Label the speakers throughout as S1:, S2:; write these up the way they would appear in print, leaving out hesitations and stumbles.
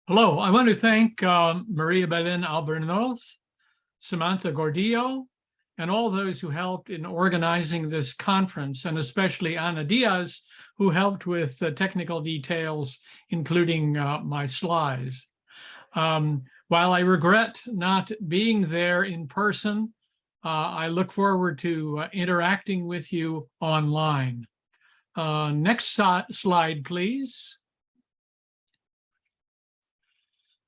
S1: Hello, I want to thank Maria Belén Albornoz, Samantha Gordillo, and all those who helped in organizing this conference, and especially Ana Diaz, who helped with the technical details, including my slides. While I regret not being there in person, I look forward to interacting with you online. Next slide, please.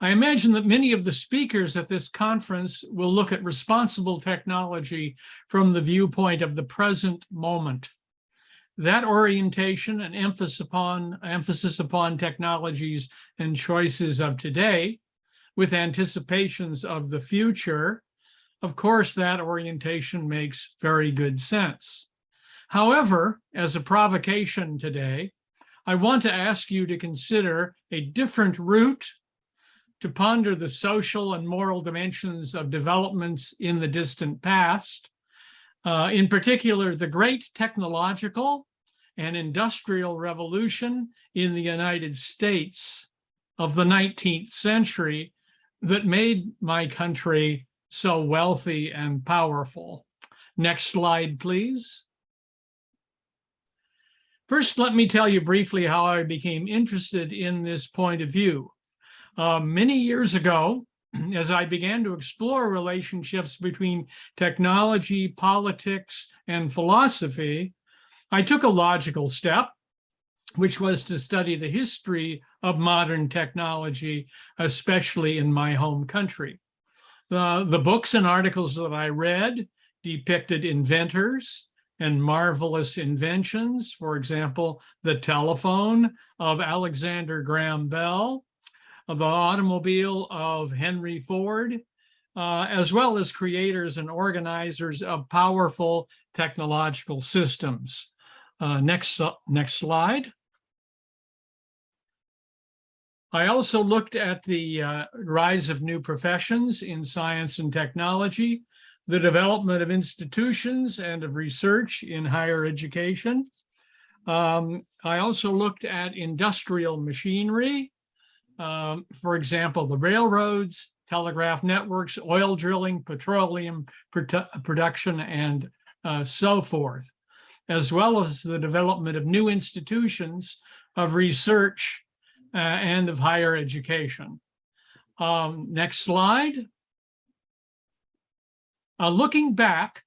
S1: I imagine that many of the speakers at this conference will look at responsible technology from the viewpoint of the present moment. That orientation and emphasis upon technologies and choices of today, with anticipations of the future, of course, that orientation makes very good sense. However, as a provocation today, I want to ask you to consider a different route to ponder the social and moral dimensions of developments in the distant past, in particular, the great technological and industrial revolution in the United States of the 19th century that made my country so wealthy and powerful. Next slide, please. First, let me tell you briefly how I became interested in this point of view. Many years ago, as I began to explore relationships between technology, politics, and philosophy, I took a logical step, which was to study the history of modern technology, especially in my home country. The books and articles that I read depicted inventors and marvelous inventions, for example, the telephone of Alexander Graham Bell, of the automobile of Henry Ford, as well as creators and organizers of powerful technological systems. Next slide. I also looked at the rise of new professions in science and technology, the development of institutions and of research in higher education. I also looked at industrial machinery, for example, the railroads, telegraph networks, oil drilling, petroleum production, and so forth, as well as the development of new institutions of research and of higher education. Next slide. Looking back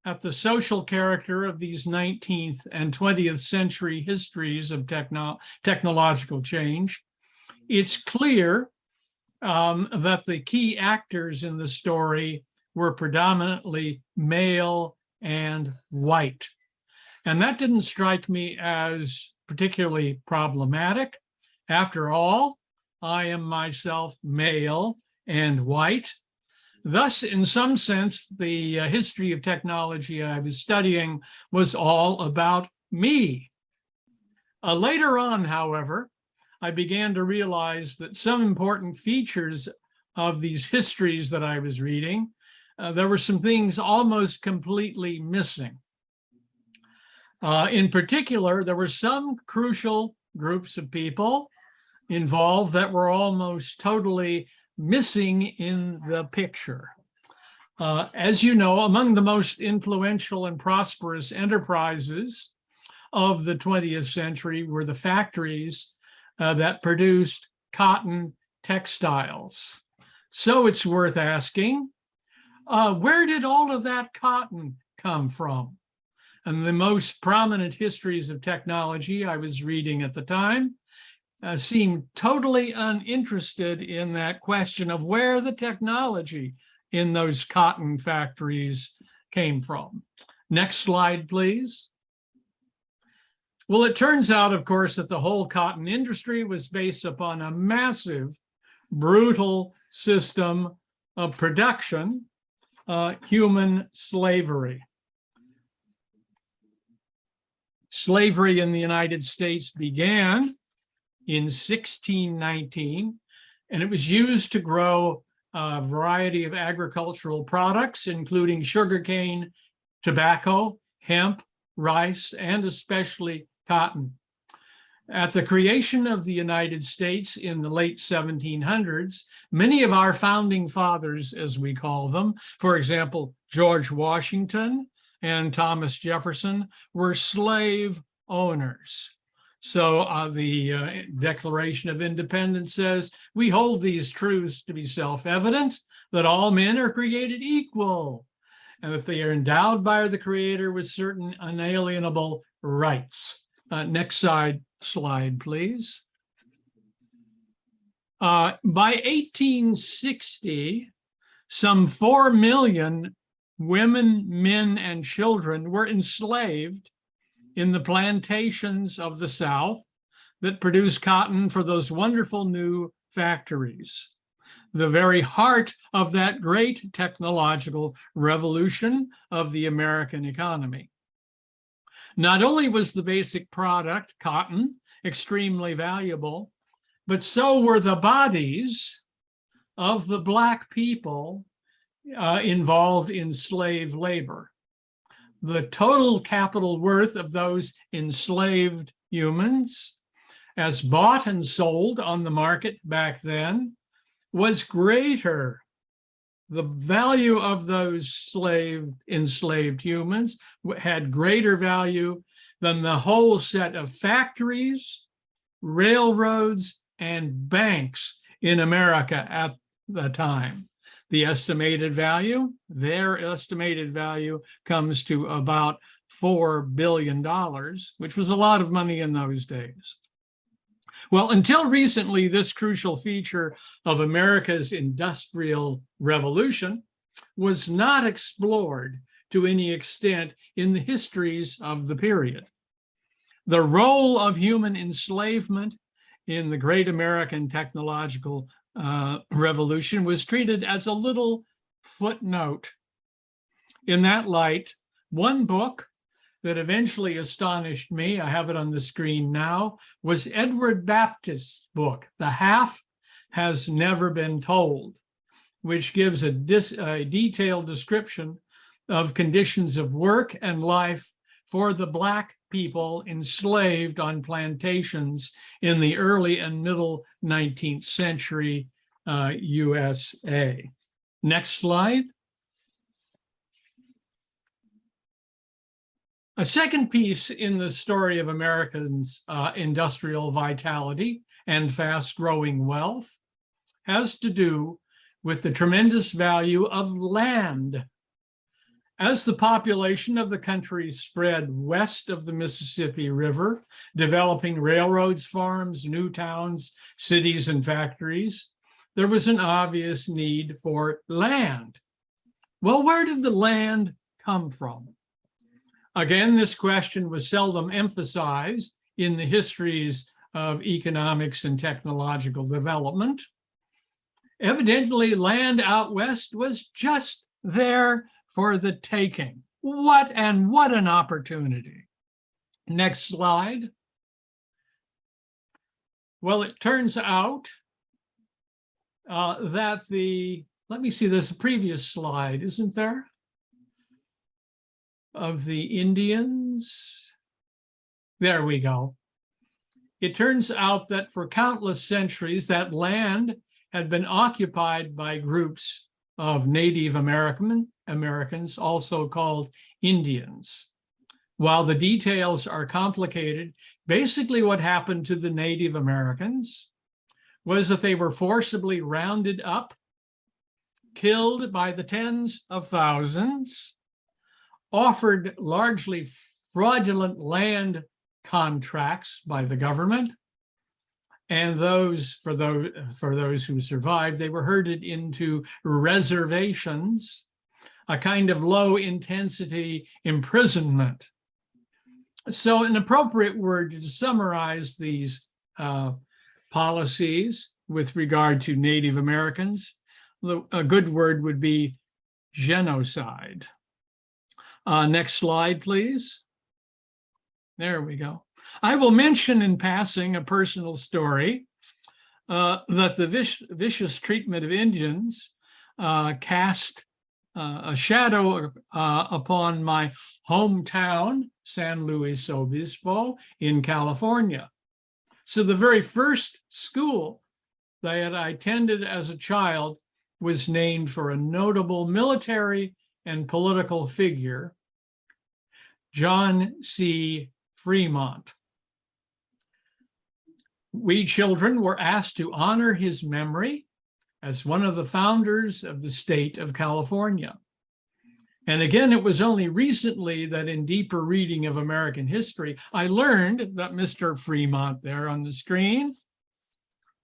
S1: at the social character of these 19th and 20th century histories of technological change, it's clear that the key actors in the story were predominantly male and white. And that didn't strike me as particularly problematic. After all, I am myself male and white. Thus, in some sense, the history of technology I was studying was all about me. Later on, however, I began to realize that some important features of these histories that I was reading, there were some things almost completely missing. In particular, there were some crucial groups of people involved that were almost totally missing in the picture. As you know, among the most influential and prosperous enterprises of the 20th century were the factories that produced cotton textiles. So it's worth asking, where did all of that cotton come from? And the most prominent histories of technology I was reading at the time seemed totally uninterested in that question of where the technology in those cotton factories came from. Next slide, please. Well, it turns out, of course, that the whole cotton industry was based upon a massive, brutal system of production, human slavery. Slavery in the United States began in 1619, and it was used to grow a variety of agricultural products, including sugarcane, tobacco, hemp, rice, and especially cotton. At the creation of the United States in the late 1700s, many of our founding fathers, as we call them, for example, George Washington and Thomas Jefferson, were slave owners. So the Declaration of Independence says, we hold these truths to be self-evident, that all men are created equal, and that they are endowed by the Creator with certain unalienable rights. Next slide, please. By 1860, some 4 million women, men, and children were enslaved in the plantations of the South that produced cotton for those wonderful new factories, the very heart of that great technological revolution of the American economy. Not only was the basic product, cotton, extremely valuable, but so were the bodies of the Black people involved in slave labor. The total capital worth of those enslaved humans, as bought and sold on the market back then, was greater. The value of those enslaved humans had greater value than the whole set of factories, railroads, and banks in America at the time. The estimated value, their estimated value, comes to about $4 billion, which was a lot of money in those days. Well, until recently, this crucial feature of America's industrial revolution was not explored to any extent in the histories of the period. The role of human enslavement in the great American technological revolution was treated as a little footnote. In that light, one book that eventually astonished me, I have it on the screen now, was Edward Baptist's book, The Half Has Never Been Told, which gives a detailed description of conditions of work and life for the Black people enslaved on plantations in the early and middle 19th century USA. Next slide. A second piece in the story of Americans' industrial vitality and fast-growing wealth has to do with the tremendous value of land. As the population of the country spread west of the Mississippi River, developing railroads, farms, new towns, cities, and factories, there was an obvious need for land. Well, where did the land come from? Again, this question was seldom emphasized in the histories of economics and technological development. Evidently, land out west was just there for the taking. What an opportunity. Next slide. Well, it turns out that let me see, there's a previous slide, isn't there? Of the Indians. There we go. It turns out that for countless centuries, that land had been occupied by groups of Native Americans, also called Indians. While the details are complicated, basically what happened to the Native Americans was that they were forcibly rounded up, killed by the tens of thousands, offered largely fraudulent land contracts by the government, and for those who survived, they were herded into reservations, a kind of low-intensity imprisonment. So an appropriate word to summarize these policies with regard to Native Americans, a good word would be genocide. Next slide, please. There we go. I will mention in passing a personal story that the vicious treatment of Indians cast a shadow upon my hometown, San Luis Obispo in California. So the very first school that I attended as a child was named for a notable military and political figure, John C. Fremont. We children were asked to honor his memory as one of the founders of the state of California. And again, it was only recently that in deeper reading of American history, I learned that Mr. Fremont there on the screen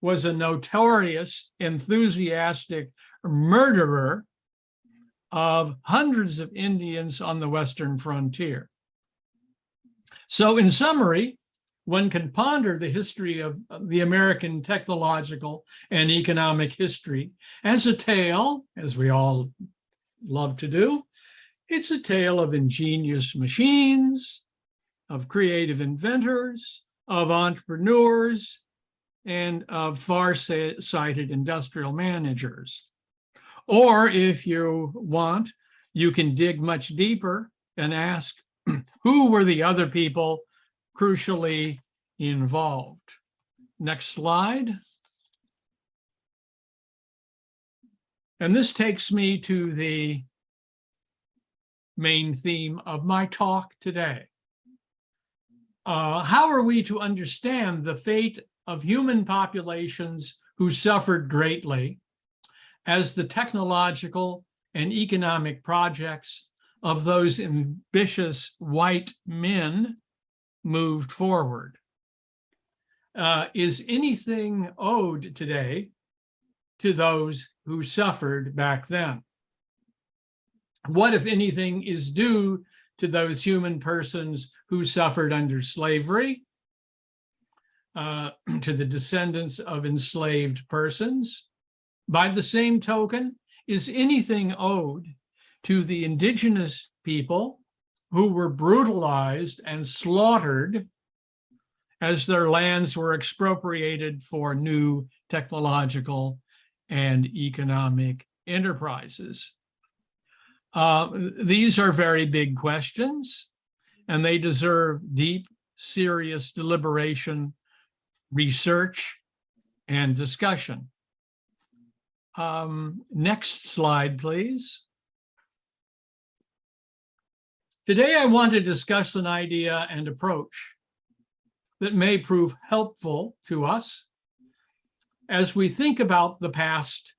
S1: was a notorious, enthusiastic murderer of hundreds of Indians on the Western frontier. So in summary, one can ponder the history of the American technological and economic history as a tale, as we all love to do. It's a tale of ingenious machines, of creative inventors, of entrepreneurs, and of far-sighted industrial managers. Or if you want, you can dig much deeper and ask, who were the other people crucially involved? Next slide. And this takes me to the main theme of my talk today. How are we to understand the fate of human populations who suffered greatly as the technological and economic projects of those ambitious white men moved forward? Is anything owed today to those who suffered back then? What, if anything, is due to those human persons who suffered under slavery, to the descendants of enslaved persons? By the same token, is anything owed to the indigenous people who were brutalized and slaughtered as their lands were expropriated for new technological and economic enterprises? These are very big questions, and they deserve deep, serious deliberation, research, and discussion. Next slide, please. Today, I want to discuss an idea and approach that may prove helpful to us as we think about the past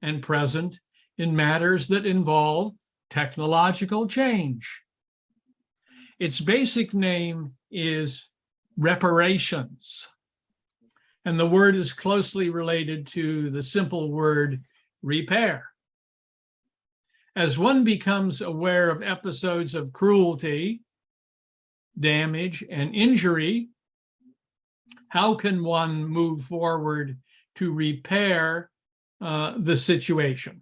S1: and present in matters that involve technological change. Its basic name is reparations, and the word is closely related to the simple word repair. As one becomes aware of episodes of cruelty, damage, and injury, how can one move forward to repair the situation?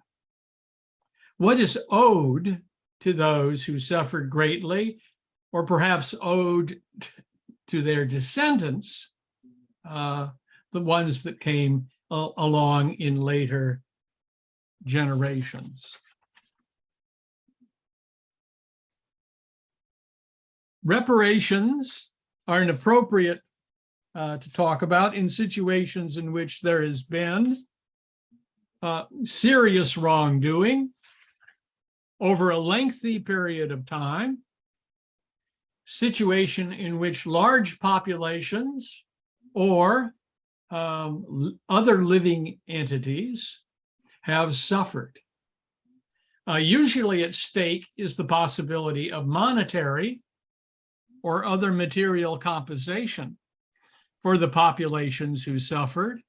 S1: What is owed to those who suffered greatly, or perhaps owed to their descendants, the ones that came along in later generations? Reparations are inappropriate to talk about in situations in which there has been serious wrongdoing over a lengthy period of time, situation in which large populations or other living entities have suffered. Usually at stake is the possibility of monetary or other material compensation for the populations who suffered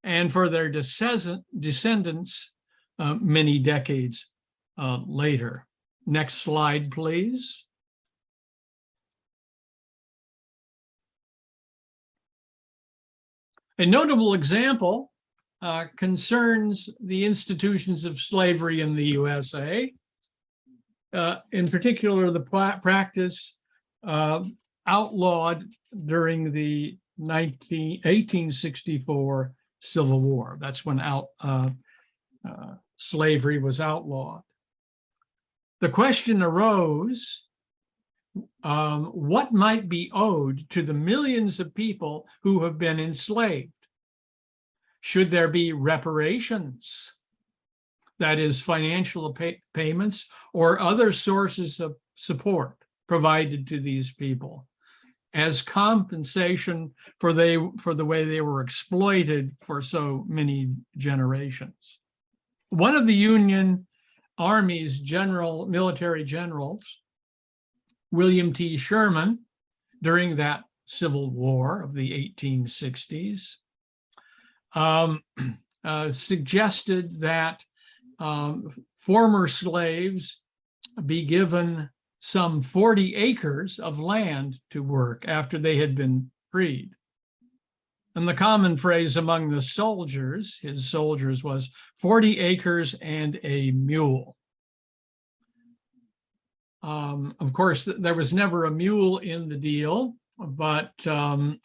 S1: and for their descendants many decades later. Next slide, please. A notable example concerns the institutions of slavery in the USA, in particular the practice outlawed during the 1864 Civil War. That's when slavery was outlawed. The question arose what might be owed to the millions of people who have been enslaved. Should there be reparations, that is, financial payments or other sources of support provided to these people as compensation for the way they were exploited for so many generations? One of the Union Army's military generals, William T. Sherman, during that Civil War of the 1860s, suggested that former slaves be given some 40 acres of land to work after they had been freed. And the common phrase among the soldiers, his soldiers, was 40 acres and a mule. Of course, there was never a mule in the deal, but the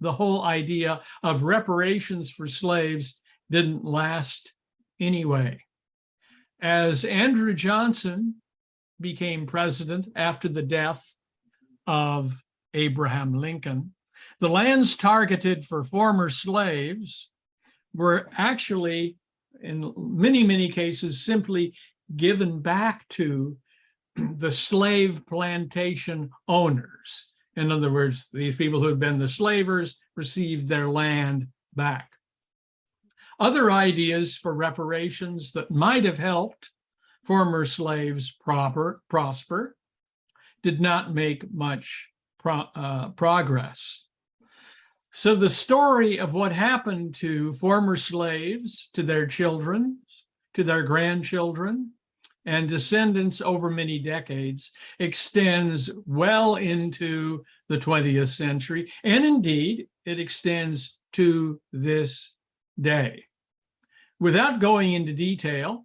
S1: whole idea of reparations for slaves didn't last anyway. As Andrew Johnson became president after the death of Abraham Lincoln, the lands targeted for former slaves were actually, in many, many cases, simply given back to the slave plantation owners. In other words, these people who had been the slavers received their land back. Other ideas for reparations that might have helped former slaves prosper did not make much progress. So the story of what happened to former slaves, to their children, to their grandchildren, and descendants over many decades extends well into the 20th century, and indeed, it extends to this day. Without going into detail,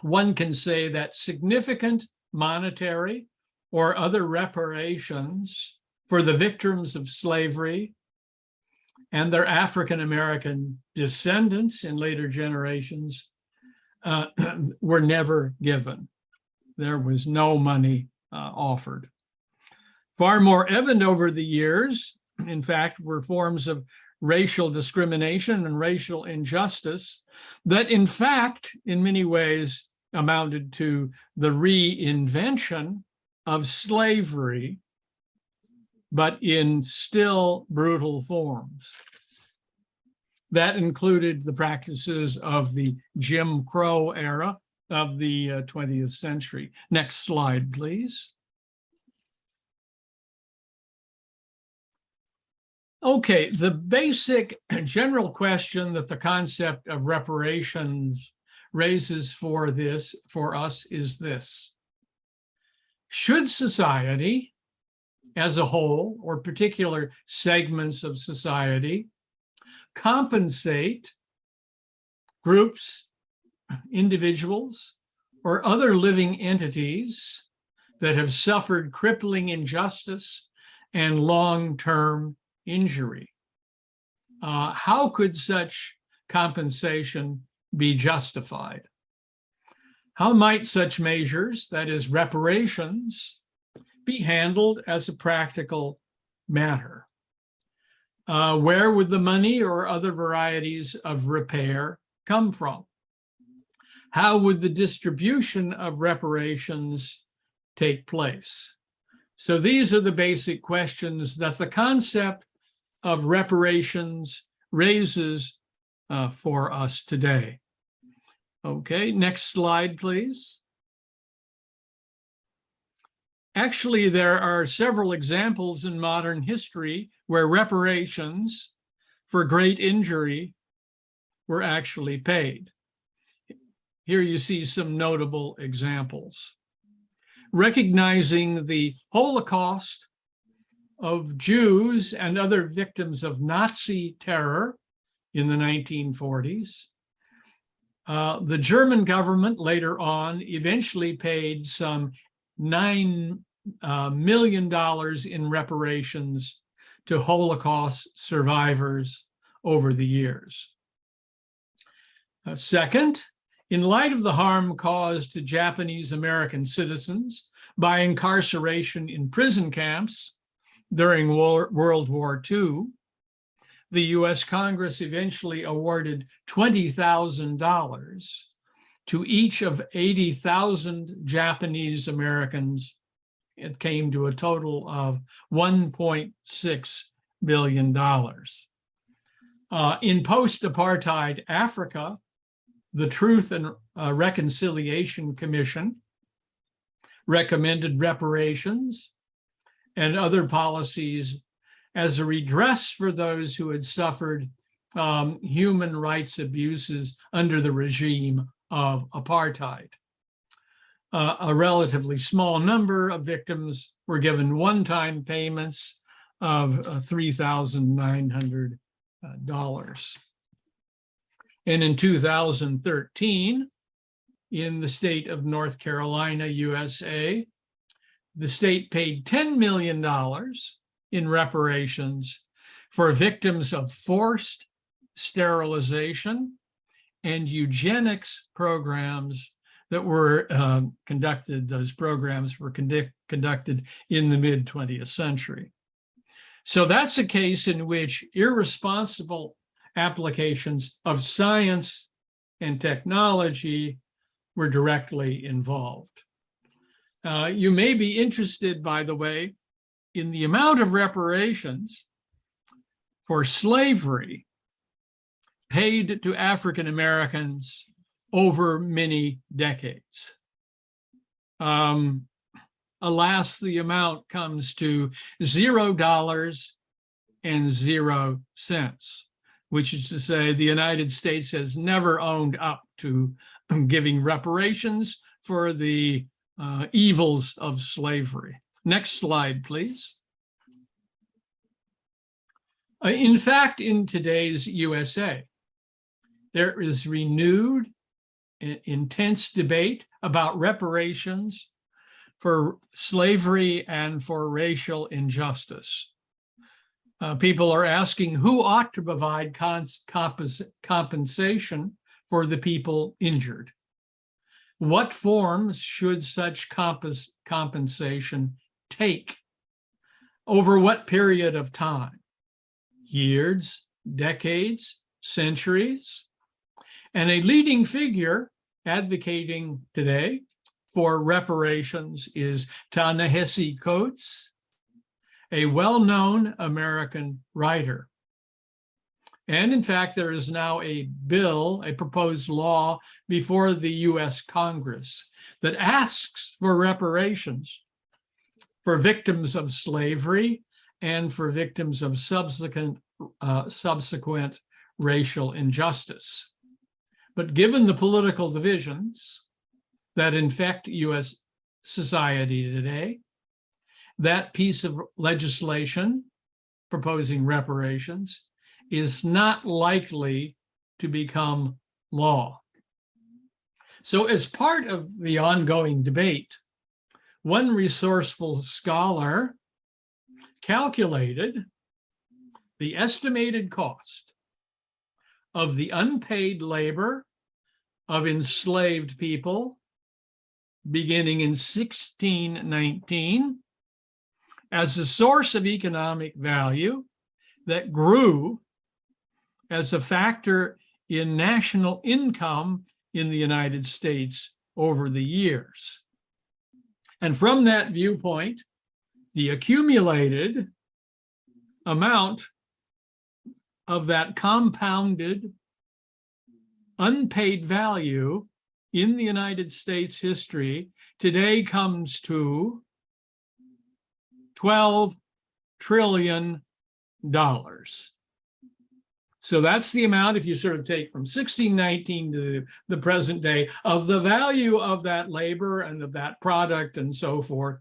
S1: one can say that significant monetary or other reparations for the victims of slavery and their African-American descendants in later generations were never given. There was no money offered. Far more evident over the years, in fact, were forms of racial discrimination and racial injustice that, in fact, in many ways amounted to the reinvention of slavery, but in still brutal forms. That included the practices of the Jim Crow era of the 20th century. Next slide, please. Okay, the basic general question that the concept of reparations raises for us is this: should society as a whole, or particular segments of society, compensate groups, individuals, or other living entities that have suffered crippling injustice and long-term injury? How could such compensation be justified? How might such measures, that is, reparations, be handled as a practical matter? Where would the money or other varieties of repair come from? How would the distribution of reparations take place? So these are the basic questions that the concept of reparations raises for us today. Okay, next slide, please. Actually, there are several examples in modern history where reparations for great injury were actually paid. Here you see some notable examples. Recognizing the Holocaust of Jews and other victims of Nazi terror in the 1940s, the German government later on eventually paid some $9 million in reparations to Holocaust survivors over the years. Second, in light of the harm caused to Japanese American citizens by incarceration in prison camps during World War II. The US Congress eventually awarded $20,000 to each of 80,000 Japanese Americans. It came to a total of $1.6 billion. In post-apartheid Africa, the Truth and Reconciliation Commission recommended reparations and other policies as a redress for those who had suffered human rights abuses under the regime of apartheid. A relatively small number of victims were given one-time payments of $3,900. And in 2013, in the state of North Carolina, USA, the state paid $10 million in reparations for victims of forced sterilization and eugenics programs that were conducted. Those programs were conducted in the mid-20th century. So that's a case in which irresponsible applications of science and technology were directly involved. You may be interested, by the way, in the amount of reparations for slavery paid to African Americans over many decades. Alas, the amount comes to $0.00, which is to say the United States has never owned up to giving reparations for the evils of slavery. Next slide, please. In fact, in today's USA, there is renewed intense debate about reparations for slavery and for racial injustice. People are asking who ought to provide compensation for the people injured. What forms should such compensation take? Over what period of time? Years, decades, centuries? And a leading figure advocating today for reparations is Ta-Nehisi Coates, a well-known American writer. And in fact, there is now a bill, a proposed law before the US Congress that asks for reparations for victims of slavery and for victims of subsequent racial injustice. But given the political divisions that infect US society today, that piece of legislation proposing reparations is not likely to become law. So as part of the ongoing debate, one resourceful scholar calculated the estimated cost of the unpaid labor of enslaved people beginning in 1619 as a source of economic value that grew as a factor in national income in the United States over the years. And from that viewpoint, the accumulated amount of that compounded unpaid value in the United States history today comes to $12 trillion. So that's the amount, if you sort of take from 1619 to the present day, of the value of that labor and of that product and so forth,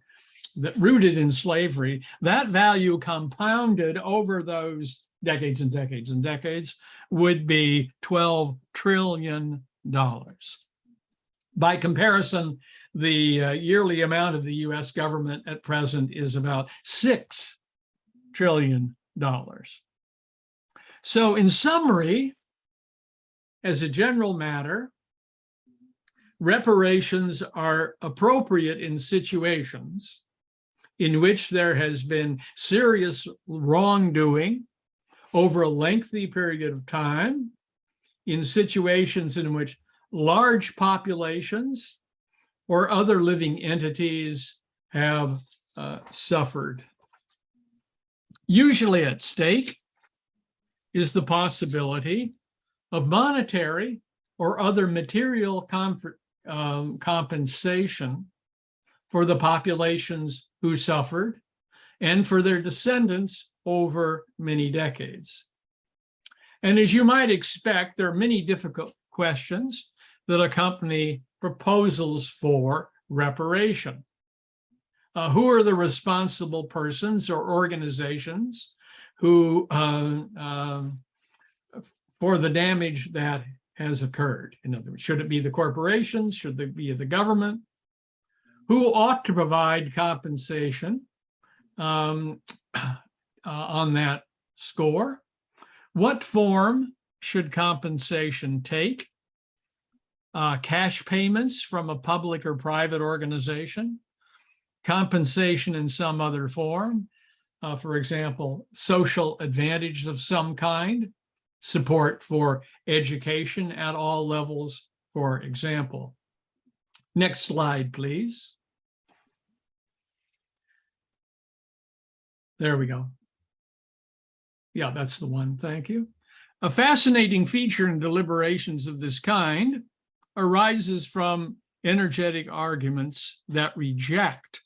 S1: that rooted in slavery. That value compounded over those decades and decades and decades would be $12 trillion. By comparison, the yearly amount of the US government at present is about $6 trillion. So in summary, as a general matter, reparations are appropriate in situations in which there has been serious wrongdoing over a lengthy period of time, in situations in which large populations or other living entities have suffered. Usually at stake is the possibility of monetary or other material compensation for the populations who suffered and for their descendants over many decades. And as you might expect, there are many difficult questions that accompany proposals for reparation. Who are the responsible persons or organizations who for the damage that has occurred? In other words, should it be the corporations? Should it be the government? Who ought to provide compensation on that score? What form should compensation take? Cash payments from a public or private organization? Compensation in some other form? For example, social advantage of some kind? Support for education at all levels, for example. Next slide, please. There we go. Yeah, that's the one. Thank you. A fascinating feature in deliberations of this kind arises from energetic arguments that reject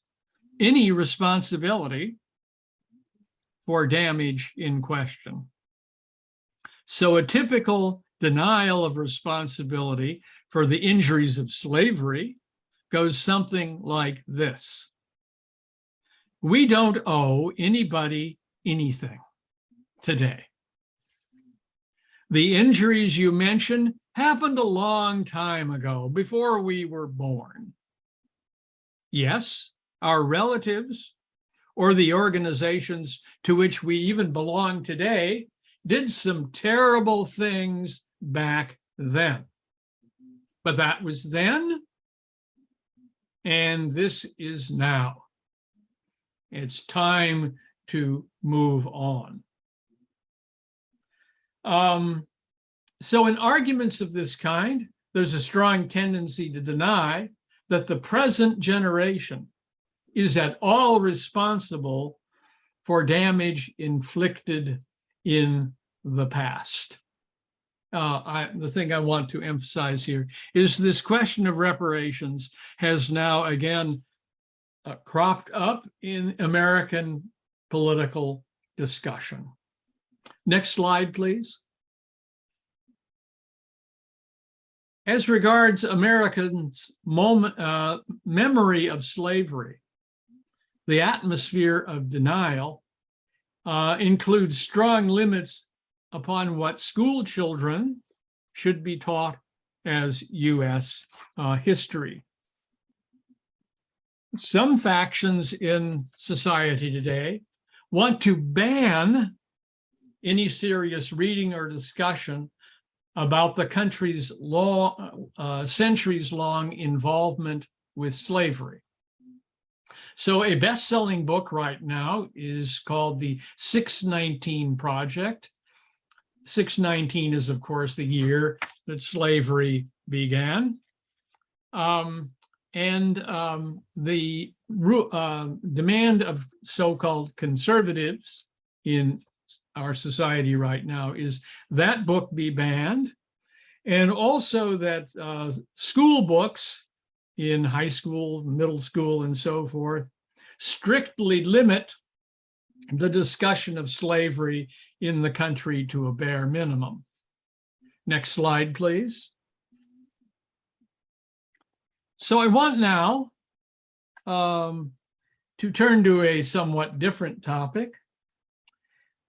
S1: any responsibility for damage in question. So a typical denial of responsibility for the injuries of slavery goes something like this. We don't owe anybody anything today. The injuries you mention happened a long time ago, before we were born. Yes, our relatives or the organizations to which we even belong today did some terrible things back then. But that was then, and this is now. It's time to move on. So in arguments of this kind, there's a strong tendency to deny that the present generation is at all responsible for damage inflicted in the past. The thing I want to emphasize here is this question of reparations has now again cropped up in American political discussion. Next slide, please. As regards Americans' memory of slavery, the atmosphere of denial includes strong limits upon what school children should be taught as U.S. history. Some factions in society today want to ban any serious reading or discussion about the country's centuries-long involvement with slavery. So a best-selling book right now is called the 619 Project. 619 is, of course, the year that slavery began. The demand of so-called conservatives in our society right now is that book be banned, and also that school books in high school, middle school, and so forth strictly limit the discussion of slavery in the country to a bare minimum. Next slide, please. So I want now to turn to a somewhat different topic,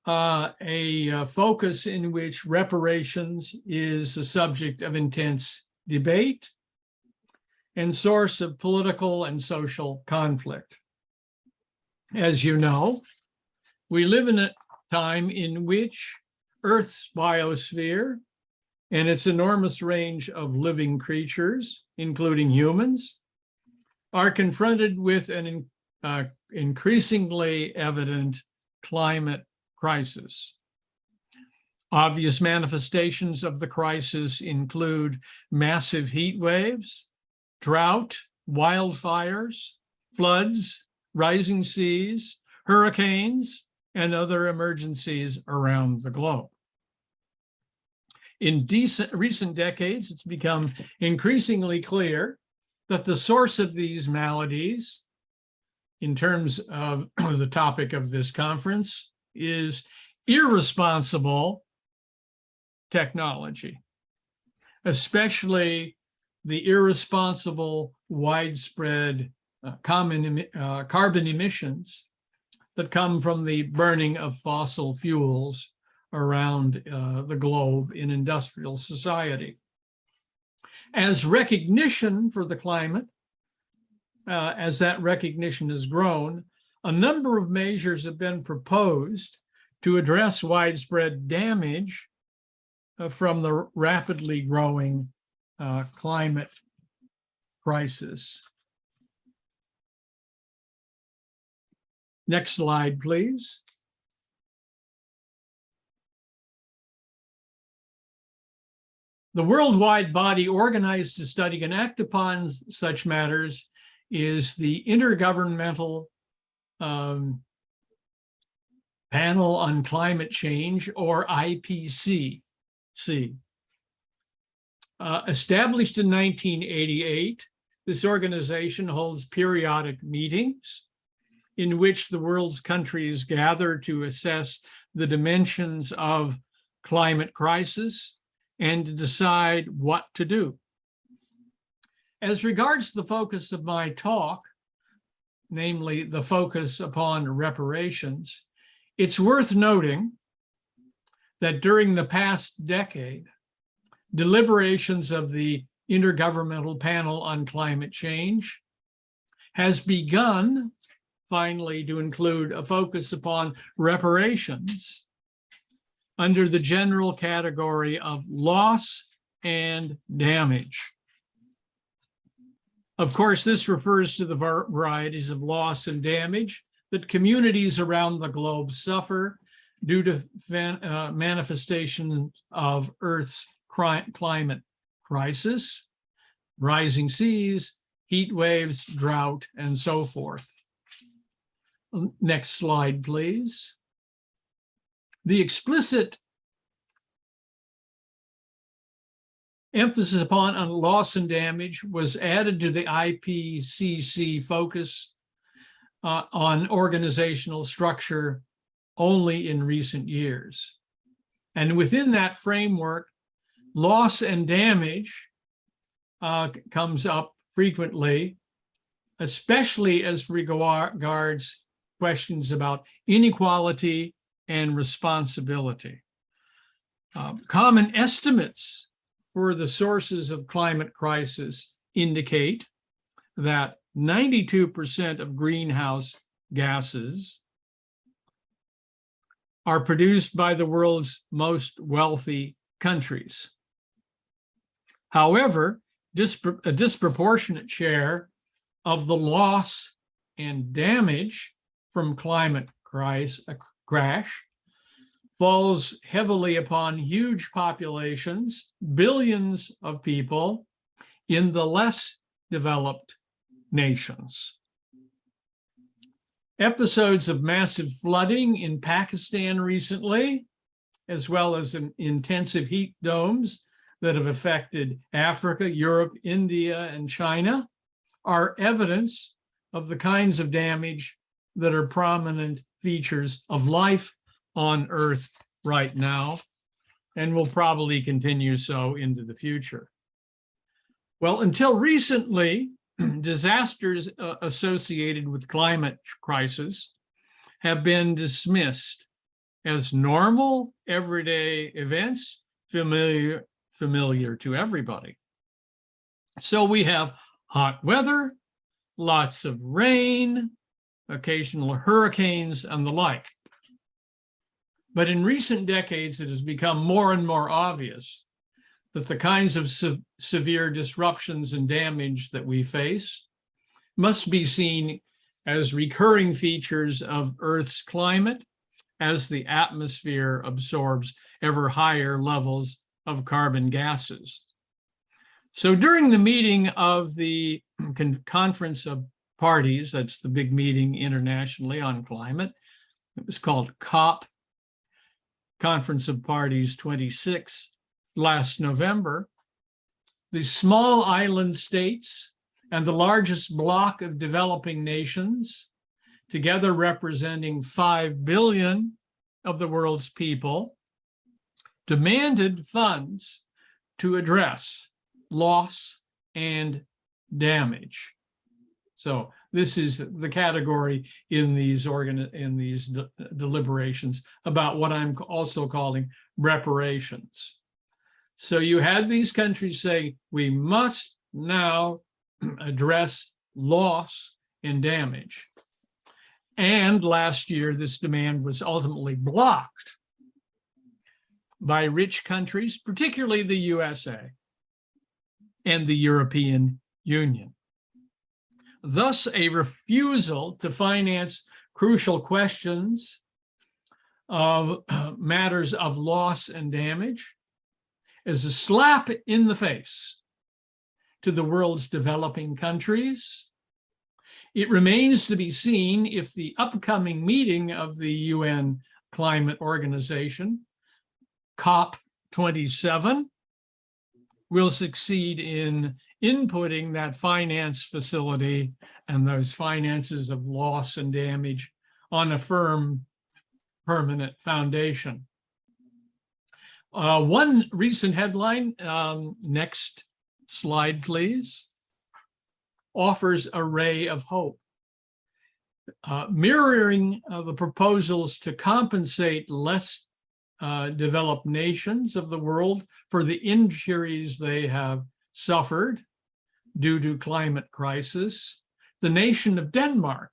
S1: a focus in which reparations is a subject of intense debate and source of political and social conflict. As you know, we live in a time in which Earth's biosphere and its enormous range of living creatures, including humans, are confronted with an increasingly evident climate crisis. Obvious manifestations of the crisis include massive heat waves, drought, wildfires, floods, rising seas, hurricanes, and other emergencies around the globe. In recent decades, it's become increasingly clear that the source of these maladies, in terms of the topic of this conference, is irresponsible technology, especially the irresponsible, widespread carbon emissions that come from the burning of fossil fuels around the globe in industrial society. As recognition for the climate, as that recognition has grown, a number of measures have been proposed to address widespread damage from the rapidly growing climate crisis. Next slide, please. The worldwide body organized to study and act upon such matters is the Intergovernmental Panel on Climate Change, or IPCC. Established in 1988, this organization holds periodic meetings in which the world's countries gather to assess the dimensions of climate crisis and to decide what to do. As regards the focus of my talk, namely the focus upon reparations, it's worth noting that during the past decade, deliberations of the Intergovernmental Panel on Climate Change has begun finally to include a focus upon reparations under the general category of loss and damage. Of course, this refers to the varieties of loss and damage that communities around the globe suffer due to manifestations of Earth's climate crisis, rising seas, heat waves, drought, and so forth. Next slide, please. The explicit emphasis upon loss and damage was added to the IPCC focus on organizational structure only in recent years. And within that framework, loss and damage comes up frequently, especially as regards questions about inequality and responsibility. Common estimates for the sources of climate crisis indicate that 92% of greenhouse gases are produced by the world's most wealthy countries. However, a disproportionate share of the loss and damage from climate crash falls heavily upon huge populations, billions of people in the less developed nations. Episodes of massive flooding in Pakistan recently, as well as intensive heat domes that have affected Africa, Europe, India, and China, are evidence of the kinds of damage that are prominent features of life on Earth right now, and will probably continue so into the future. Well, until recently, disasters associated with climate crisis have been dismissed as normal, everyday events, familiar to everybody. So we have hot weather, lots of rain, occasional hurricanes, and the like. But in recent decades, it has become more and more obvious that the kinds of severe disruptions and damage that we face must be seen as recurring features of Earth's climate as the atmosphere absorbs ever higher levels of carbon gases. So during the meeting of the Conference of Parties, that's the big meeting internationally on climate, it was called COP, Conference of Parties 26, last November, the small island states and the largest bloc of developing nations, together representing 5 billion of the world's people, demanded funds to address loss and damage. So this is the category in these deliberations about what I'm also calling reparations. So you had these countries say, we must now address loss and damage. And last year, this demand was ultimately blocked by rich countries, particularly the USA and the European Union. Thus, a refusal to finance crucial questions of matters of loss and damage is a slap in the face to the world's developing countries. It remains to be seen if the upcoming meeting of the UN Climate Organization, COP27, will succeed in inputting that finance facility and those finances of loss and damage on a firm, permanent foundation. One recent headline, next slide, please, offers a ray of hope. Mirroring the proposals to compensate less developed nations of the world for the injuries they have suffered due to climate crisis, the nation of Denmark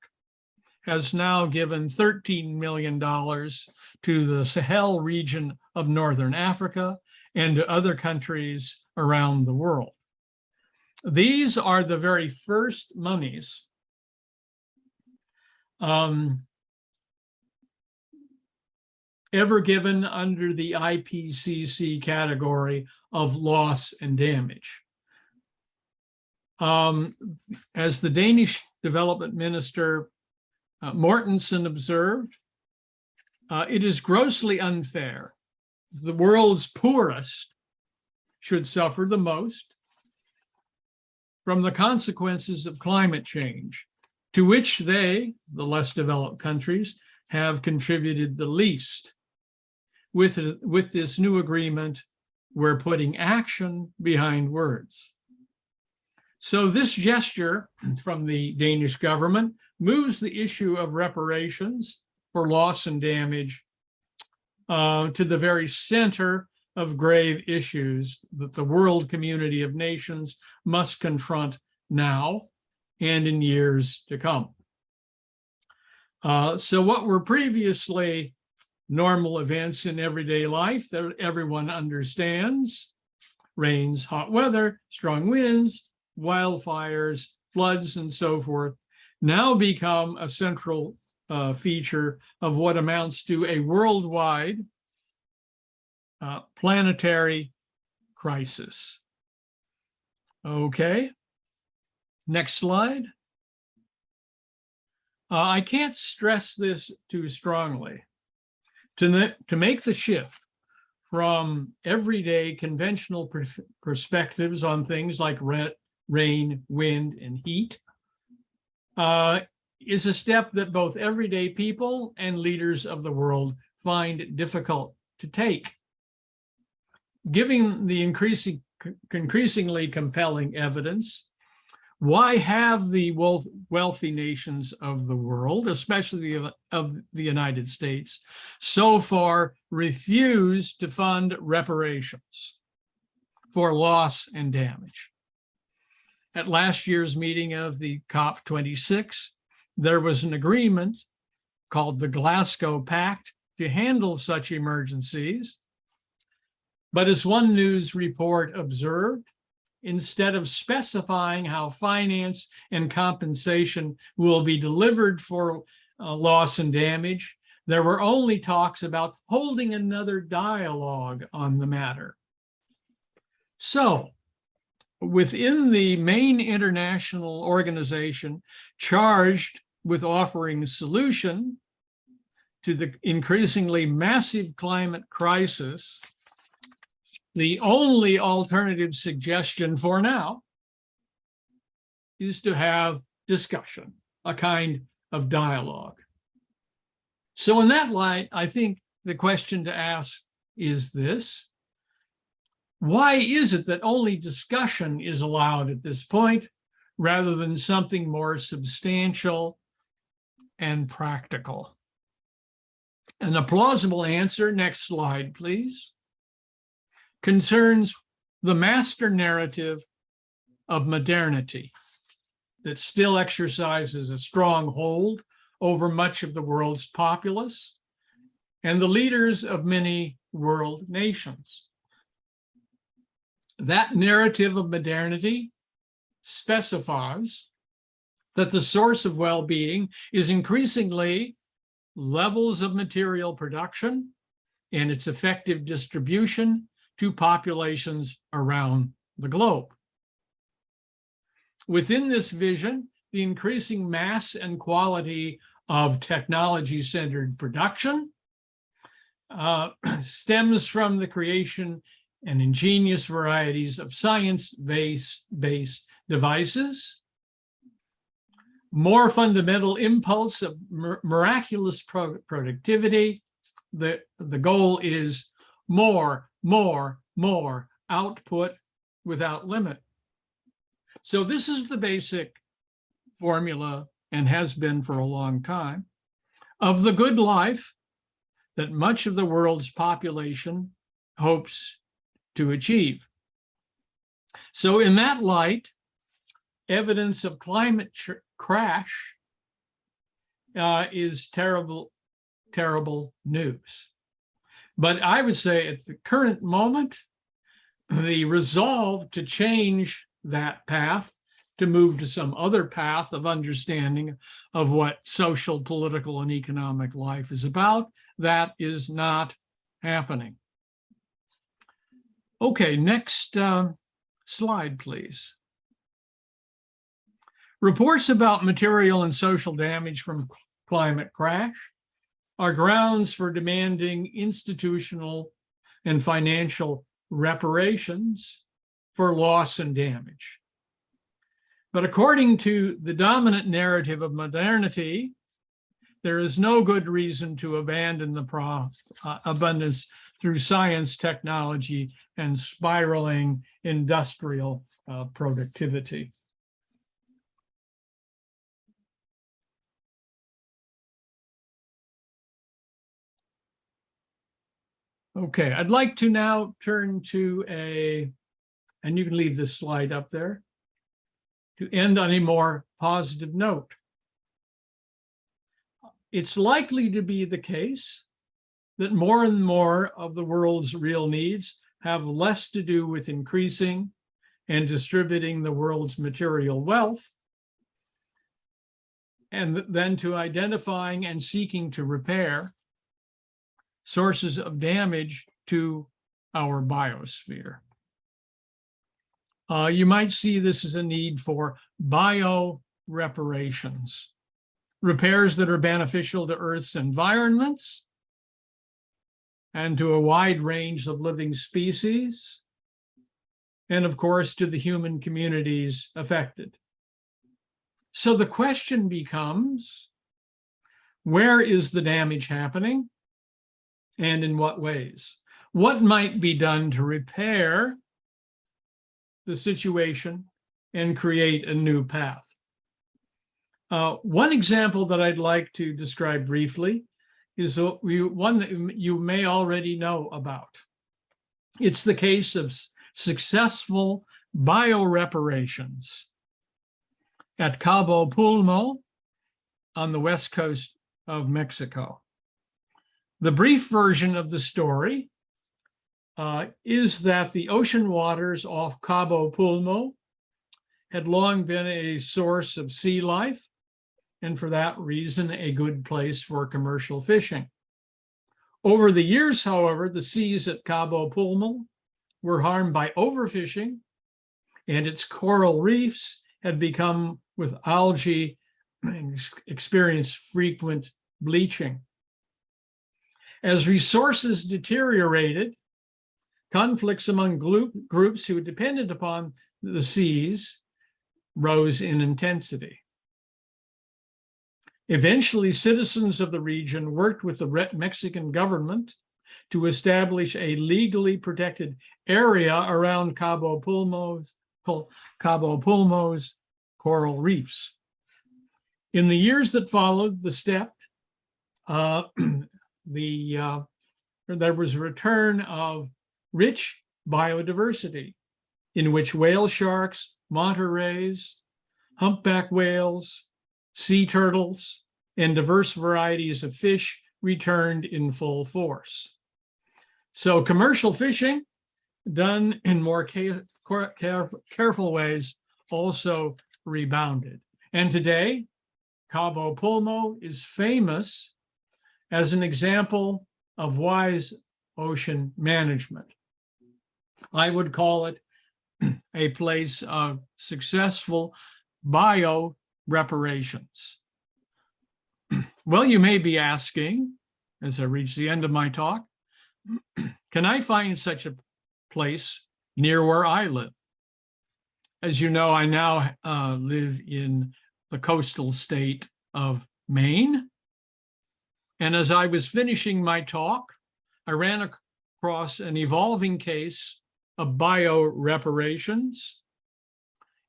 S1: has now given $13 million to the Sahel region of Northern Africa and to other countries around the world. These are the very first monies ever given under the IPCC category of loss and damage. As the Danish development minister Mortensen observed, it is grossly unfair. The world's poorest should suffer the most from the consequences of climate change, to which they, the less developed countries, have contributed the least. With this new agreement, we're putting action behind words. So this gesture from the Danish government moves the issue of reparations for loss and damage to the very center of grave issues that the world community of nations must confront now and in years to come. So what were previously normal events in everyday life that everyone understands, rains, hot weather, strong winds, wildfires, floods, and so forth, now become a central feature of what amounts to a worldwide planetary crisis. Okay, next slide. I can't stress this too strongly. To make the shift from everyday conventional perspectives on things like rain, wind, and heat is a step that both everyday people and leaders of the world find difficult to take. Given the increasingly compelling evidence, why have the wealthy nations of the world, especially of the United States, so far refused to fund reparations for loss and damage? At last year's meeting of the COP26, there was an agreement called the Glasgow Pact to handle such emergencies. But as one news report observed, instead of specifying how finance and compensation will be delivered for loss and damage, there were only talks about holding another dialogue on the matter. So, within the Maine international organization charged with offering a solution to the increasingly massive climate crisis, the only alternative suggestion for now is to have discussion, a kind of dialogue. So in that light, I think the question to ask is this: why is it that only discussion is allowed at this point rather than something more substantial and practical? And a plausible answer, next slide, please, concerns the master narrative of modernity that still exercises a strong hold over much of the world's populace and the leaders of many world nations. That narrative of modernity specifies that the source of well-being is increasingly levels of material production and its effective distribution to populations around the globe. Within this vision, the increasing mass and quality of technology-centered production stems from the creation and ingenious varieties of science-based devices, more fundamental impulse of miraculous productivity. The goal is more output without limit. So this is the basic formula, and has been for a long time, of the good life that much of the world's population hopes to achieve. So in that light, evidence of climate crash is terrible, terrible news. But I would say at the current moment, the resolve to change that path, to move to some other path of understanding of what social, political, and economic life is about, that is not happening. Okay, next slide, please. Reports about material and social damage from climate crash are grounds for demanding institutional and financial reparations for loss and damage. But according to the dominant narrative of modernity, there is no good reason to abandon the abundance through science, technology, and spiraling industrial productivity. Okay, I'd like to now turn to and you can leave this slide up there, to end on a more positive note. It's likely to be the case that more and more of the world's real needs have less to do with increasing and distributing the world's material wealth, and then to identifying and seeking to repair sources of damage to our biosphere. You might see this as a need for bioreparations, repairs that are beneficial to Earth's environments and to a wide range of living species, and of course to the human communities affected. So the question becomes, where is the damage happening and in what ways? What might be done to repair the situation and create a new path? One example that I'd like to describe briefly is one that you may already know about. It's the case of successful bioreparations at Cabo, Pulmo, on the west coast of Mexico. The brief version of the story is that the ocean waters off Cabo Pulmo had long been a source of sea life, and for that reason, a good place for commercial fishing. Over the years, however, the seas at Cabo Pulmo were harmed by overfishing, and its coral reefs had become, with algae, experienced frequent bleaching. As resources deteriorated, conflicts among groups who depended upon the seas rose in intensity. Eventually, citizens of the region worked with the Mexican government to establish a legally protected area around Cabo Pulmo's coral reefs. In the years that followed the step, there was a return of rich biodiversity in which whale sharks, manta rays, humpback whales, sea turtles, and diverse varieties of fish returned in full force. So commercial fishing, done in more careful ways, also rebounded. And today, Cabo Pulmo is famous as an example of wise ocean management. I would call it a place of successful bioreparations. Well, you may be asking, as I reach the end of my talk, can I find such a place near where I live? As you know, I now live in the coastal state of Maine. And as I was finishing my talk, I ran across an evolving case of bioreparations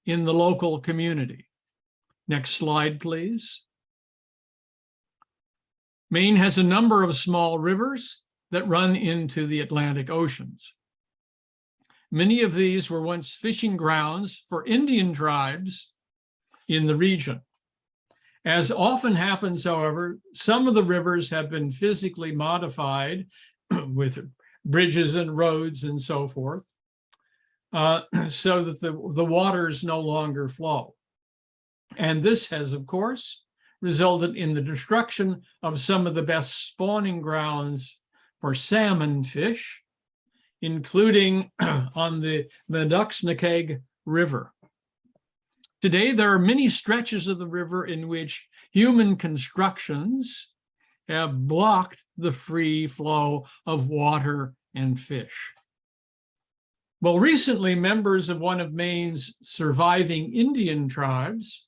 S1: in the local community. Next slide, please. Maine has a number of small rivers that run into the Atlantic Oceans. Many of these were once fishing grounds for Indian tribes in the region. As often happens, however, some of the rivers have been physically modified with bridges and roads and so forth, so that the waters no longer flow. And this has, of course, resulted in the destruction of some of the best spawning grounds for salmon fish, including on the Meduxnakeg River. Today, there are many stretches of the river in which human constructions have blocked the free flow of water and fish. Well, recently, members of one of Maine's surviving Indian tribes,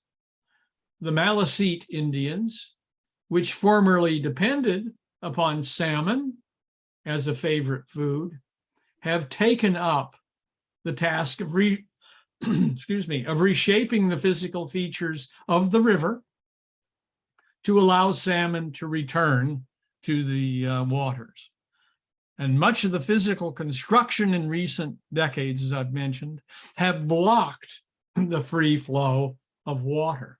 S1: the Maliseet Indians, which formerly depended upon salmon as a favorite food, have taken up the task of reshaping the physical features of the river to allow salmon to return to the waters. And much of the physical construction in recent decades, as I've mentioned, have blocked the free flow of water.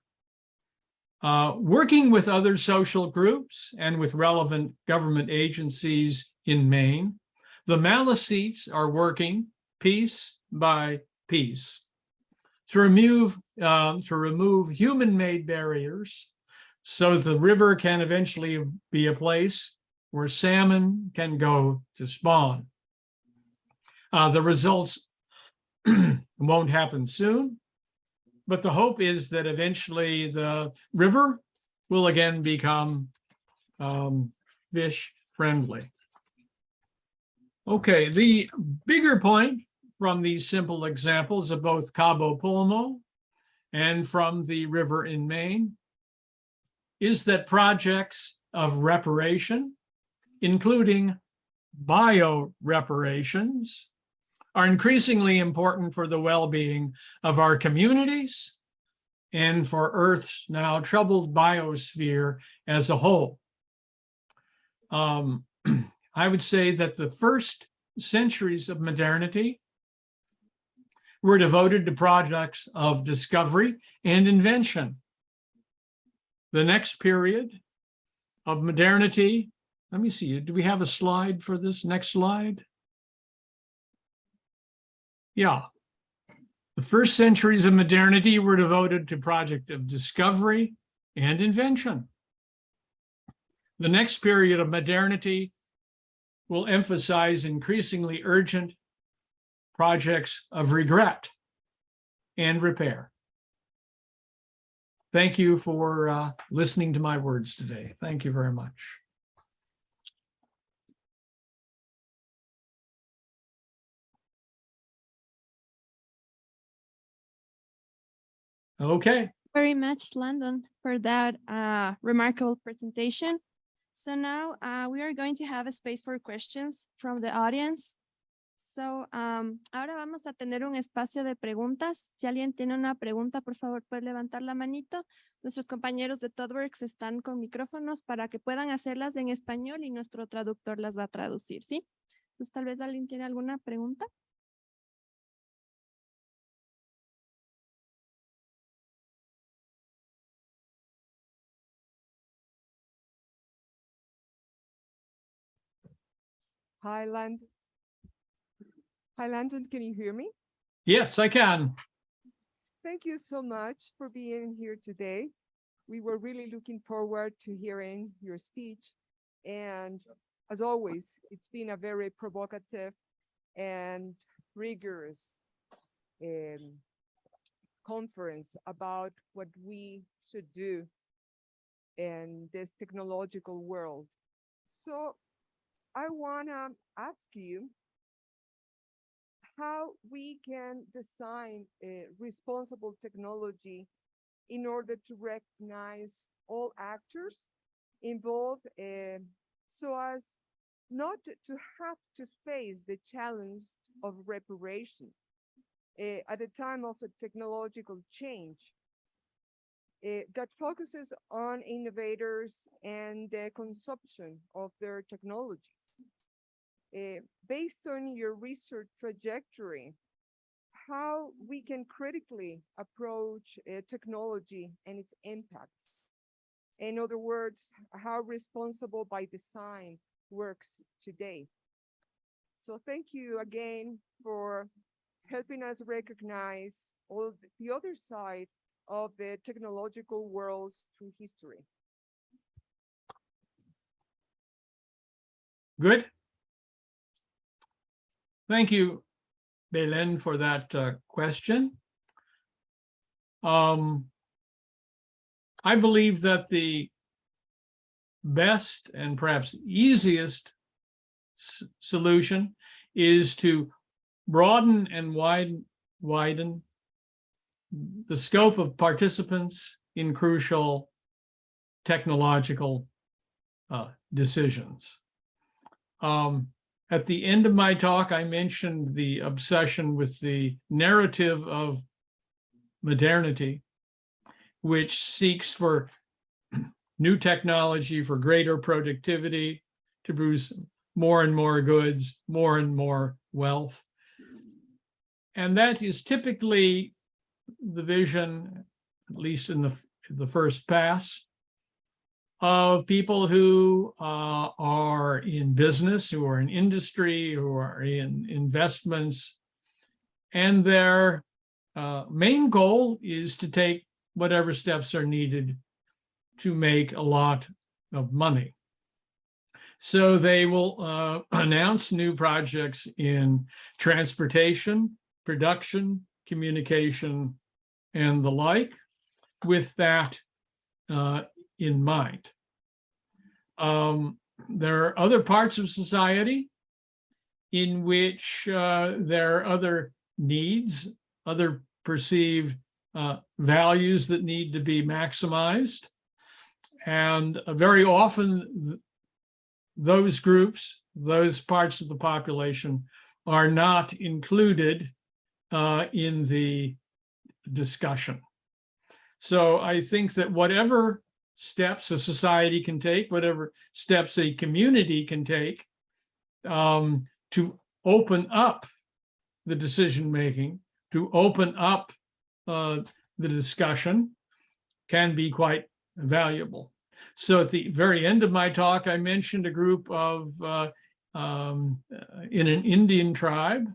S1: Working with other social groups and with relevant government agencies in Maine, the Maliseets are working piece by piece to remove human-made barriers so the river can eventually be a place where salmon can go to spawn. The results won't happen soon, but the hope is that eventually the river will again become fish friendly. Okay, the bigger point from these simple examples of both Cabo Pulmo and from the river in Maine is that projects of reparation, including bioreparations, are increasingly important for the well-being of our communities and for Earth's now troubled biosphere as a whole. I would say that the first centuries of modernity were devoted to projects of discovery and invention. The next period of modernity, let me see, do we have a slide for this next slide? Yeah. The first centuries of modernity were devoted to project of discovery and invention. The next period of modernity will emphasize increasingly urgent projects of regret and repair. Thank you for listening to my words today. Thank you very much. Okay.
S2: Very much, Langdon, for that remarkable presentation. So now we are going to have a space for questions from the audience. So ahora vamos a tener un espacio de preguntas. Si alguien tiene una pregunta, por favor, puede levantar la manito. Nuestros compañeros de ThoughtWorks están con micrófonos para que puedan hacerlas en español y nuestro traductor las va a traducir, ¿sí? Entonces, tal vez alguien tiene alguna pregunta.
S3: Hi, Langdon. Hi, Langdon, can you hear me?
S1: Yes, I can.
S3: Thank you so much for being here today. We were really looking forward to hearing your speech. And as always, it's been a very provocative and rigorous conference about what we should do in this technological world. So I want to ask you how we can design a responsible technology in order to recognize all actors involved so as not to have to face the challenge of reparation at a time of a technological change that focuses on innovators and the consumption of their technologies. Based on your research trajectory, how we can critically approach technology and its impacts. In other words, how responsible by design works today. So thank you again for helping us recognize all the other side of the technological worlds through history.
S1: Good. Thank you, Belen, for that question. I believe that the best and perhaps easiest solution is to broaden and widen the scope of participants in crucial technological decisions. At the end of my talk, I mentioned the obsession with the narrative of modernity, which seeks for new technology for greater productivity, to produce more and more goods, more and more wealth. And that is typically the vision, at least in the first pass, of people who are in business, who are in industry, who are in investments. And their main goal is to take whatever steps are needed to make a lot of money. So they will announce new projects in transportation, production, communication, and the like, with that in mind. There are other parts of society in which there are other needs, other perceived values that need to be maximized. And very often those groups, those parts of the population are not included in the discussion. So I think that whatever steps a society can take, whatever steps a community can take to open up the decision-making, to open up the discussion, can be quite valuable. So at the very end of my talk, I mentioned a group of, in an Indian tribe,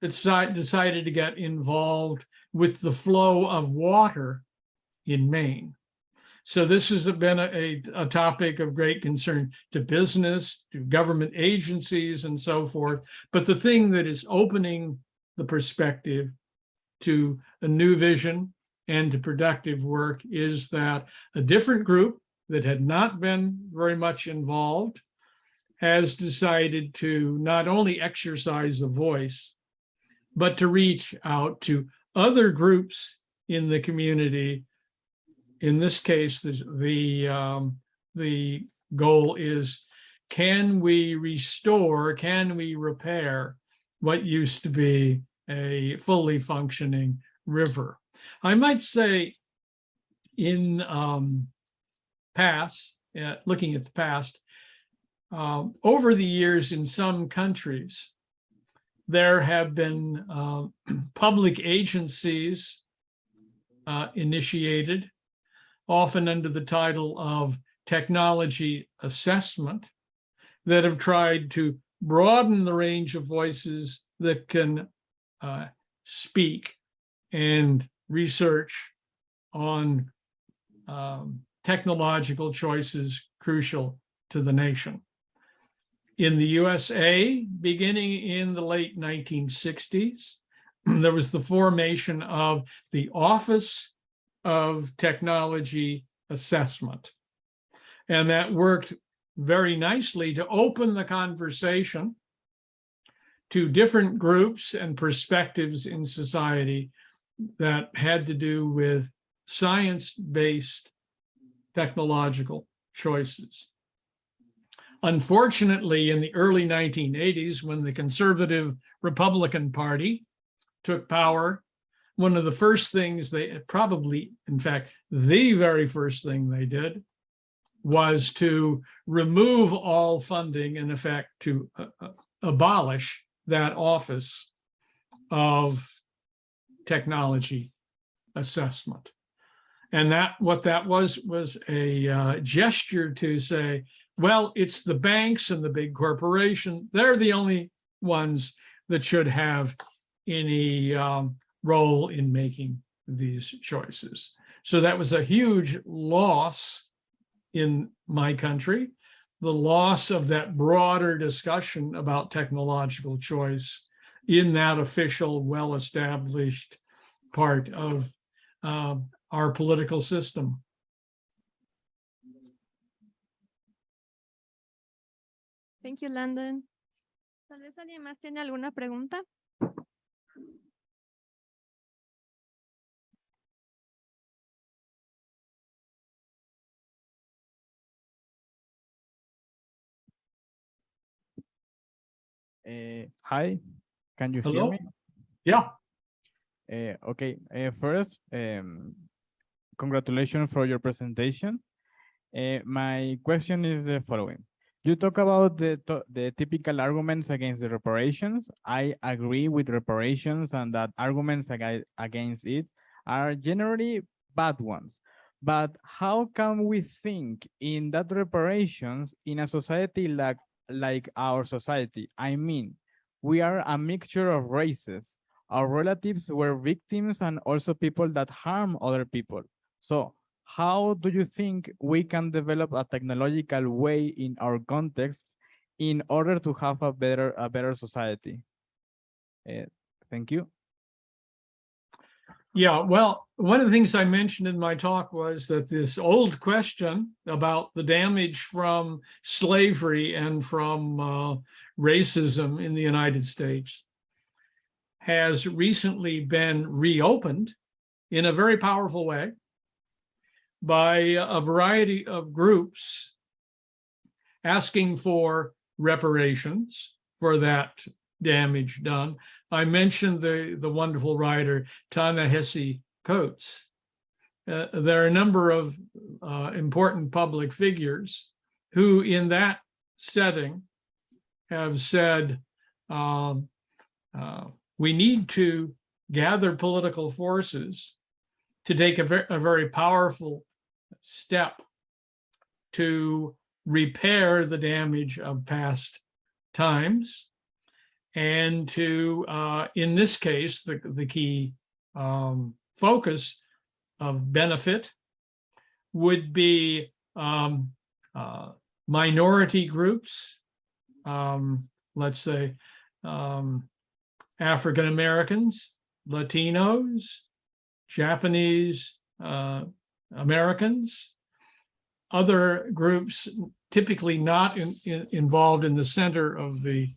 S1: decided to get involved with the flow of water in Maine. So this has been a topic of great concern to business, to government agencies, and so forth. But the thing that is opening the perspective to a new vision and to productive work is that a different group that had not been very much involved has decided to not only exercise a voice, but to reach out to other groups in the community. In this case, the goal is, can we restore, can we repair what used to be a fully functioning river? I might say in looking at the past, over the years in some countries, there have been public agencies initiated, often under the title of technology assessment, that have tried to broaden the range of voices that can speak and research on technological choices crucial to the nation. In the USA, beginning in the late 1960s, there was the formation of the Office of Technology Assessment. And that worked very nicely to open the conversation to different groups and perspectives in society that had to do with science-based technological choices. Unfortunately, in the early 1980s, when the conservative Republican Party took power, one of the first things in fact, the very first thing they did was to remove all funding, in effect, to abolish that Office of Technology Assessment. And what that was a gesture to say, well, it's the banks and the big corporation, they're the only ones that should have any role in making these choices. So that was a huge loss in my country, the loss of that broader discussion about technological choice in that official, well-established part of our political system.
S2: Thank you, Langdon. Tal vez alguien más tiene alguna pregunta.
S4: Hi, can you hear
S1: Hello?
S4: me?
S1: Yeah.
S4: Okay, first, congratulations for your presentation. My question is the following. You talk about the typical arguments against the reparations. I agree with reparations and that arguments against it are generally bad ones. But how can we think in that reparations in a society like our society? I mean, we are a mixture of races. Our relatives were victims and also people that harm other people. So how do you think we can develop a technological way in our context in order to have a better society? Thank you.
S1: Yeah, well, one of the things I mentioned in my talk was that this old question about the damage from slavery and from racism in the United States has recently been reopened in a very powerful way by a variety of groups asking for reparations for that damage done. I mentioned the wonderful writer Ta-Nehisi Coates. There are a number of important public figures who in that setting have said, we need to gather political forces to take a very powerful step to repair the damage of past times and to, in this case, the key focus of benefit would be minority groups, let's say African Americans, Latinos, Japanese Americans, other groups typically not involved in the center of the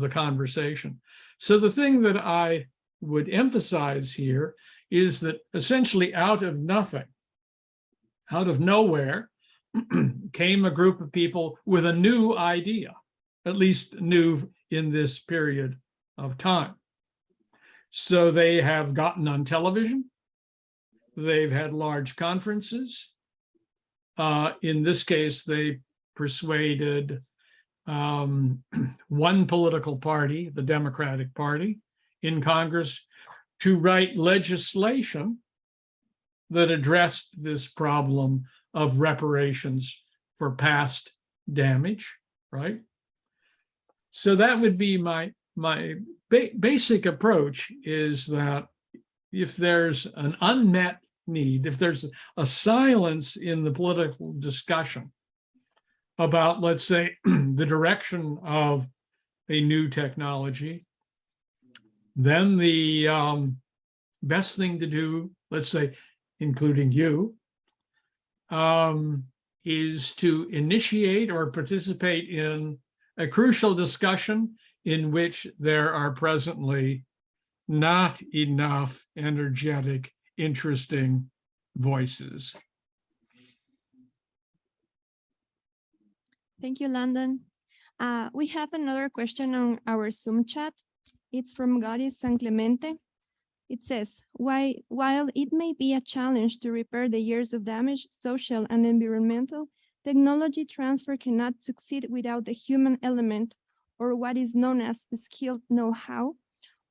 S1: conversation. So the thing that I would emphasize here is that essentially out of nothing, out of nowhere, came a group of people with a new idea, at least new in this period of time. So they have gotten on television. They've had large conferences. In this case, they persuaded one political party, the Democratic Party, in Congress to write legislation that addressed this problem of reparations for past damage, right? So that would be my basic approach, is that if there's an unmet need, if there's a silence in the political discussion about, let's say, the direction of a new technology, then the best thing to do, let's say, including you, is to initiate or participate in a crucial discussion in which there are presently not enough energetic, interesting voices.
S2: Thank you, Langdon. We have another question on our Zoom chat. It's from Goddess San Clemente. It says, while it may be a challenge to repair the years of damage, social and environmental, technology transfer cannot succeed without the human element, or what is known as skilled know-how,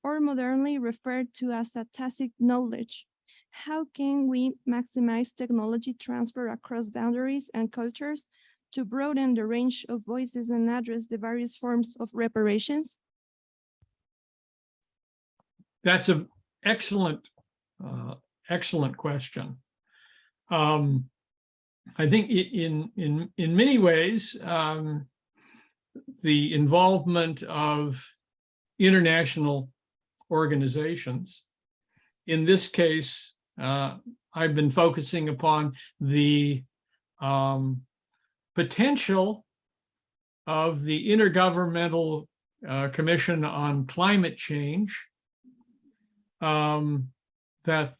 S2: or modernly referred to as a tacit knowledge. How can we maximize technology transfer across boundaries and cultures to broaden the range of voices and address the various forms of reparations?
S1: That's an excellent question. I think in many ways, the involvement of international organizations, in this case, I've been focusing upon the potential of the Intergovernmental Commission on Climate Change, that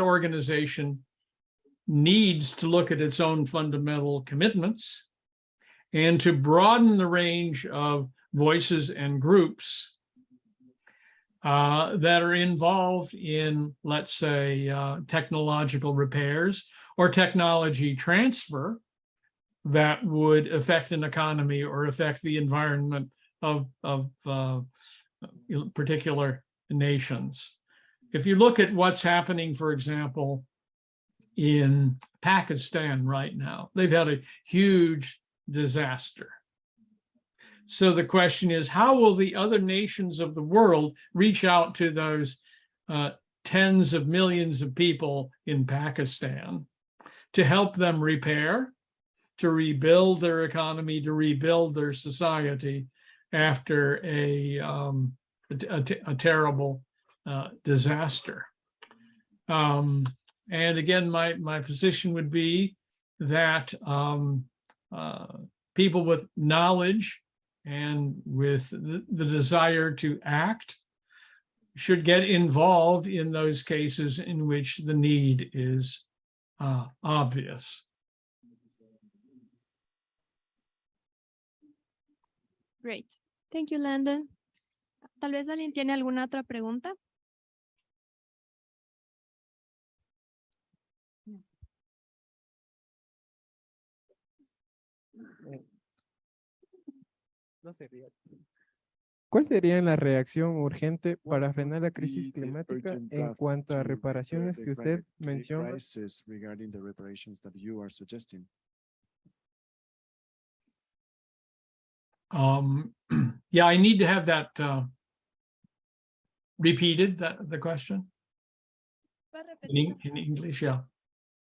S1: organization needs to look at its own fundamental commitments and to broaden the range of voices and groups that are involved in, let's say, technological repairs or technology transfer that would affect an economy or affect the environment of particular nations. If you look at what's happening, for example, in Pakistan right now, they've had a huge disaster. So the question is, how will the other nations of the world reach out to those tens of millions of people in Pakistan to help them repair, to rebuild their economy, to rebuild their society after a terrible disaster? And again, my position would be that people with knowledge and with the desire to act should get involved in those cases in which the need is obvious.
S2: Great. Thank you, Langdon. Tal vez alguien tiene alguna otra pregunta.
S5: No se ría. ¿Cuál sería la reacción urgente para frenar la crisis climática en cuanto a reparaciones que usted menciona?
S6: Regarding the reparations that you are suggesting.
S1: Yeah, I need to have that repeated, the question in English. Yeah,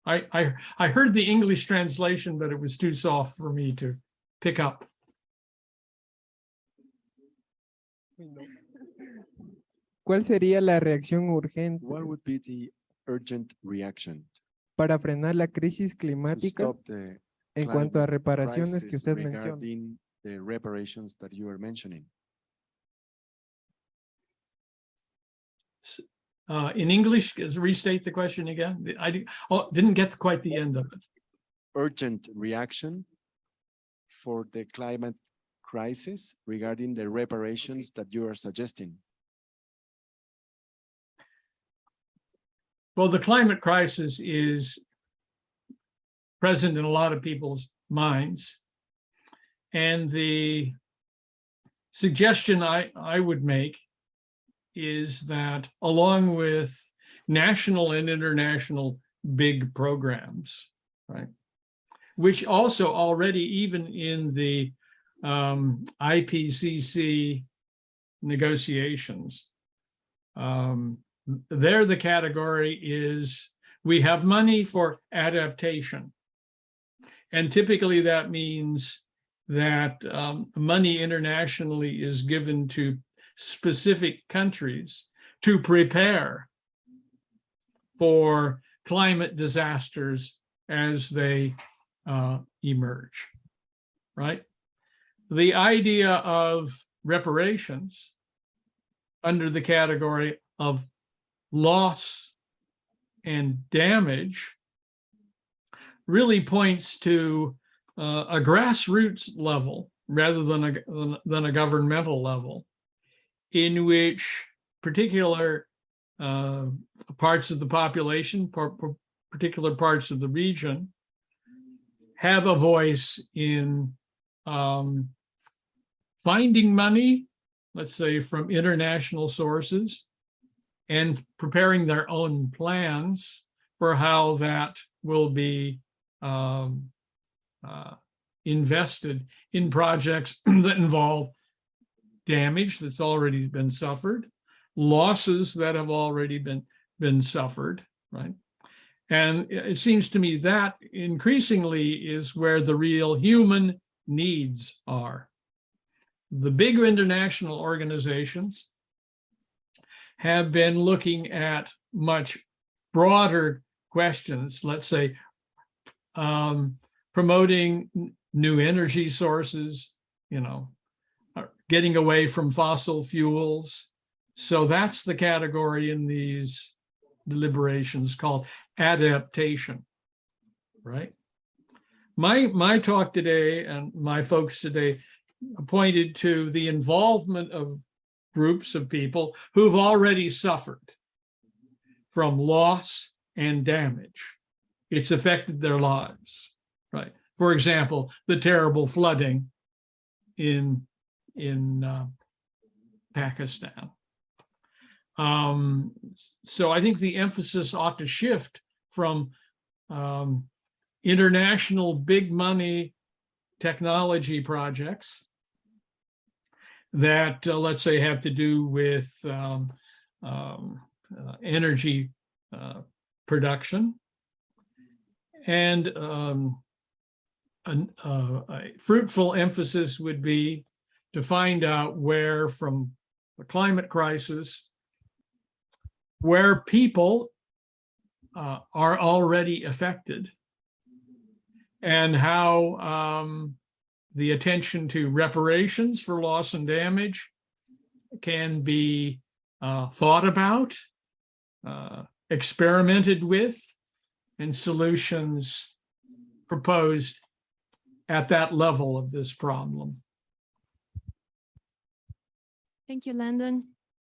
S1: I heard the English translation, but it was too soft for me to pick up.
S5: ¿Cuál sería la reacción urgente
S6: What would be the urgent reaction
S5: para frenar la crisis
S6: to
S5: climática
S6: stop the
S5: en cuanto a
S6: climate
S5: reparaciones que
S6: crisis
S5: usted menciona?
S6: regarding the reparations that you are mentioning?
S1: In English, restate the question again. Didn't get quite the end of it.
S6: Urgent reaction for the climate crisis regarding the reparations that you are suggesting.
S1: Well, the climate crisis is present in a lot of people's minds. And the suggestion I would make is that along with national and international big programs, right, which also already even in the IPCC negotiations, there the category is we have money for adaptation. And typically that means that money internationally is given to specific countries to prepare for climate disasters as they emerge, right? The idea of reparations under the category of loss and damage really points to a grassroots level rather than a governmental level, in which particular parts of the population, particular parts of the region, have a voice in finding money, let's say from international sources, and preparing their own plans for how that will be invested in projects that involve damage that's already been suffered, losses that have already been suffered, right? And it seems to me that increasingly is where the real human needs are. The bigger international organizations have been looking at much broader questions, let's say promoting new energy sources, getting away from fossil fuels. So that's the category in these deliberations called adaptation, right? My talk today and my focus today pointed to the involvement of groups of people who've already suffered from loss and damage. It's affected their lives, right? For example, the terrible flooding in Pakistan. So I think the emphasis ought to shift from international big money technology projects that, let's say, have to do with energy production, and a fruitful emphasis would be to find out where, from the climate crisis, where people are already affected, and how the attention to reparations for loss and damage can be thought about, experimented with, and solutions proposed at that level of this problem.
S2: Thank you, Langdon.